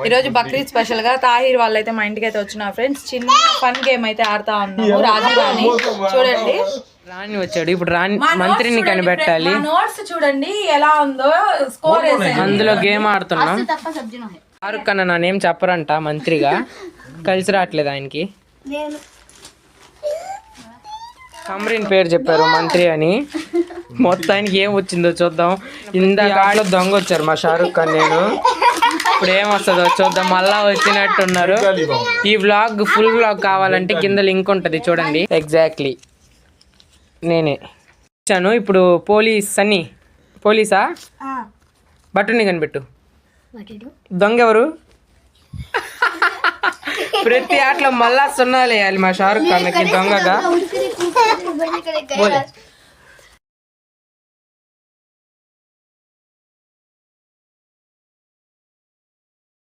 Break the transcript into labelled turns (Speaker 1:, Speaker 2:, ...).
Speaker 1: ఈరోజు బక్రీద్ స్పెషల్ గా తాహిర్ వాళ్ళైతే మా ఇంటికి అయితే వచ్చిన ఫ్రెండ్స్ చిన్న ఫన్ గేమ్ అయితే ఆడుతా ఉన్నాము రాజు రాణి చూడండి
Speaker 2: రాణి వచ్చాడు ఇప్పుడు రాణి మంత్రిని కనిపెట్టాలి
Speaker 1: నోట్స్ చూడండి ఎలా ఉందో స్కోర్
Speaker 2: అందులో గేమ్ ఆడుతున్నాం షారుఖ్ ఖన్నా నా నేమ్ చెప్పరంట మంత్రిగా కలిసి రావట్లేదు ఆయనకి కమరీన్ పేరు చెప్పారు మంత్రి అని మొత్తానికి ఏం వచ్చిందో చూద్దాం ఇందాక దొంగ వచ్చారు మా షారుఖ్ ఖాన్ నేను ఇప్పుడు ఏమొస్తుందో చూద్దాం మళ్ళా వచ్చినట్టున్నారు ఈ వ్లాగ్ ఫుల్ వ్లాగ్ కావాలంటే కింద లింక్ ఉంటుంది చూడండి ఎగ్జాక్ట్లీ నేనే వచ్చాను ఇప్పుడు పోలీస్ సన్నీ పోలీసా బట్టుని కనిపెట్టు దొంగ ఎవరు ప్రతి ఆటలో మళ్ళా సున్నాలు వేయాలి మా షారుఖ్ ఖాన్కి దొంగగా